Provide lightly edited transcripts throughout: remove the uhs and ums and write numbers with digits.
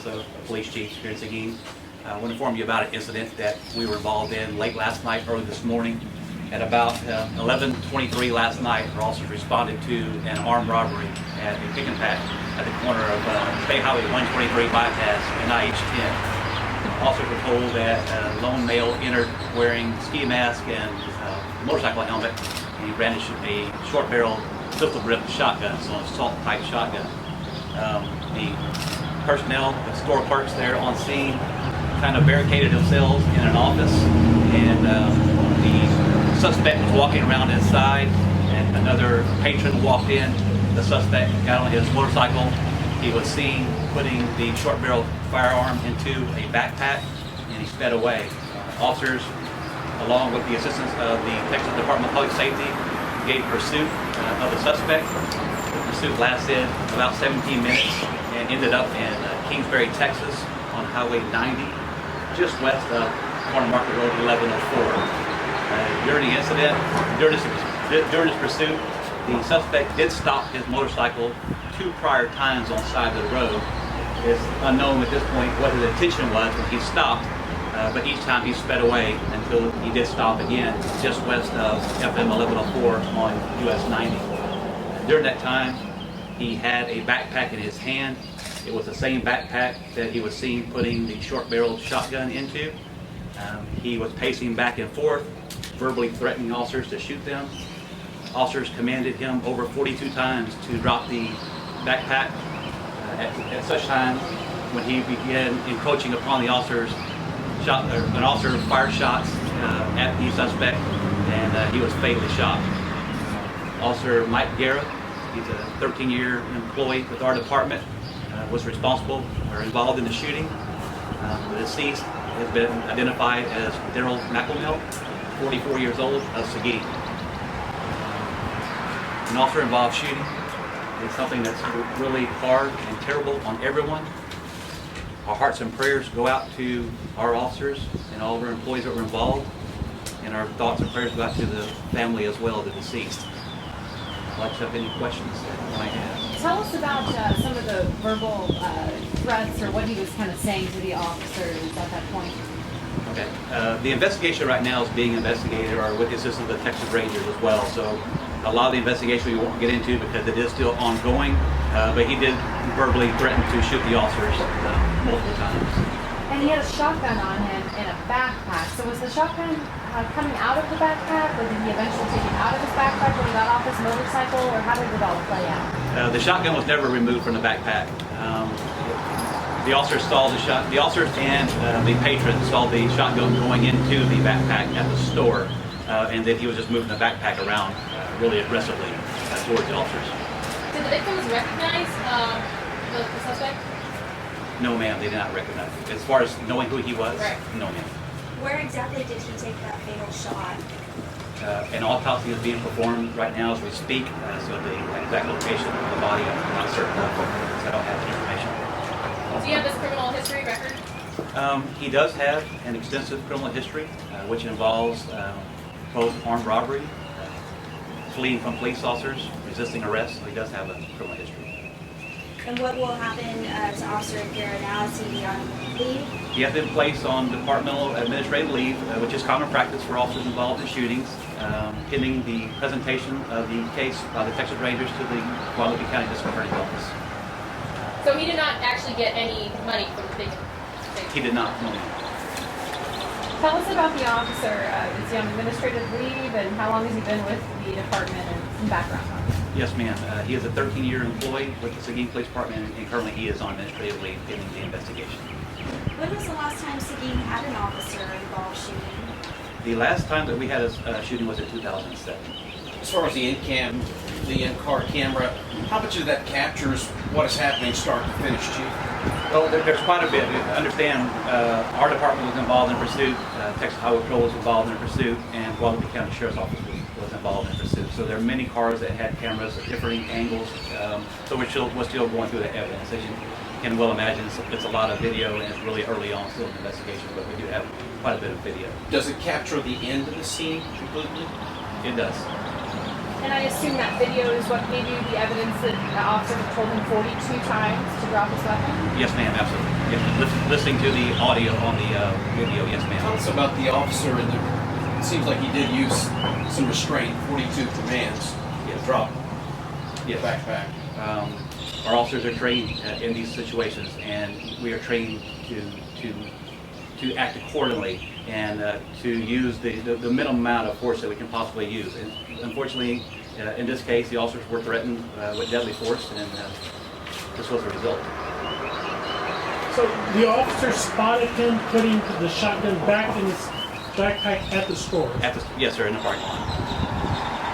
Kelso, police chief here in Seguin. I want to inform you about an incident that we were involved in late last night, early this morning. At about 11:23 last night, our officers responded to an armed robbery at a pick and pack at the corner of State Highway 123 bypass and IH-10. Officers were told that a lone male entered wearing ski mask and motorcycle helmet, and he brandished a short barrel pistol grip shotgun, so an assault type shotgun. The personnel, the store clerks there on scene, kind of barricaded themselves in an office, and the suspect was walking around inside, and another patron walked in. The suspect got on his motorcycle. He was seen putting the short barrel firearm into a backpack, and he sped away. Officers, along with the assistance of the Texas Department of Public Safety, gave pursuit of the suspect. The pursuit lasted about 17 minutes and ended up in Kingsbury, Texas, on Highway 90, just west of Corner Market Road 1104. During the incident, during this pursuit, the suspect did stop his motorcycle 2 prior times on the side of the road. It's unknown at this point what his intention was when he stopped, but each time he sped away until he did stop again, just west of FM 1104 on US 90. During that time, he had a backpack in his hand. It was the same backpack that he was seen putting the short-barreled shotgun into. He was pacing back and forth, verbally threatening officers to shoot them. Officers commanded him over 42 times to drop the backpack. At such time, when he began encroaching upon the officers, an officer fired shots at the suspect, and he was fatally shot. Officer Mike Guerra, he's a 13-year employee with our department, was responsible or involved in the shooting. The deceased has been identified as Daryl McElmill, 44 years old, of Seguin. An officer-involved shooting is something that's really hard and terrible on everyone. Our hearts and prayers go out to our officers and all of our employees that were involved, and our thoughts and prayers go out to the family as well, the deceased. I'd like to have any questions that you might have. Tell us about some of the verbal threats or what he was kind of saying to the officers at that point. Okay. The investigation right now is being investigated, or with the assistance of the Texas Rangers as well. So a lot of the investigation we won't get into because it is still ongoing, but he did verbally threaten to shoot the officers multiple times. And he had a shotgun on him in a backpack. So was the shotgun coming out of the backpack, or did he eventually take it out of his backpack when he got off his motorcycle, or how did it all play out? The shotgun was never removed from the backpack. The officers saw the shot. The officers and the patrons saw the shotgun going into the backpack at the store, and then he was just moving the backpack around really aggressively towards the officers. Did the victims recognize the suspect? No, ma'am, they did not recognize him. As far as knowing who he was, right. No, ma'am. Where exactly did he take that fatal shot? An autopsy is being performed right now as we speak, so the exact location of the body I'm not certain of, so I don't have the information. Do you have this criminal history record? He does have an extensive criminal history, which involves both armed robbery, fleeing from police officers, resisting arrest, so he does have a criminal history. And what will happen to Officer Guerra now? Is he on leave? He has been placed on departmental administrative leave, which is common practice for officers involved in shootings, pending the presentation of the case by the Texas Rangers to the Guadalupe County District Attorney's Office. So he did not actually get any money from the victim? He did not, no. Tell us about the officer. Is he on administrative leave, and how long has he been with the department, and some background on him? Yes, ma'am. He is a 13-year employee with the Seguin Police Department, and currently he is on administrative leave pending the investigation. When was the last time Seguin had an officer involved shooting? The last time that we had a shooting was in 2007. As far as the in-car camera, how much of that captures what is happening start to finish, Chief? Well, there's quite a bit. Understand, our department was involved in pursuit, Texas Highway Patrol was involved in pursuit, and Guadalupe County Sheriff's Office was involved in pursuit. So there are many cars that had cameras at differing angles, so we're still going through the evidence. As you can well imagine, it's a lot of video, and it's really early on still in the investigation, but we do have quite a bit of video. Does it capture the end of the scene completely? It does. And I assume that video is what gave you the evidence that the officer told him 42 times to drop his weapon? Yes, ma'am, absolutely. Listening to the audio on the video, yes, Tell ma'am. us about the officer, and it seems like he did use some restraint, 42 commands to drop the backpack. Our officers are trained in these situations, and we are trained to act accordingly and to use the minimum amount of force that we can possibly use. And unfortunately, in this case, the officers were threatened with deadly force, and this was the result. So the officer spotted him putting the shotgun back in his backpack at the store. Yes, sir, in the parking lot.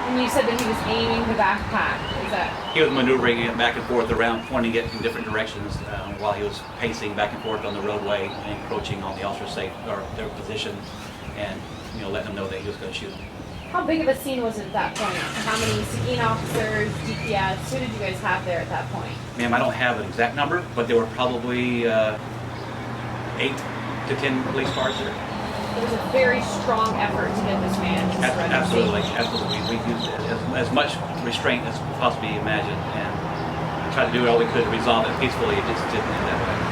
And you said that he was aiming the backpack. Is that? He was maneuvering it back and forth around, pointing it in different directions while he was pacing back and forth on the roadway and encroaching on the officer's their position, and letting them know that he was going to shoot them. How big of a scene was it at that point? How many Seguin officers, DPS? Who did you guys have there at that point? Ma'am, I don't have an exact number, but there were probably 8 to 10 police cars there. It was a very strong effort to get this man to surrender. Absolutely. We used as much restraint as possibly imagined, and tried to do all we could to resolve it peacefully. It just didn't end that way.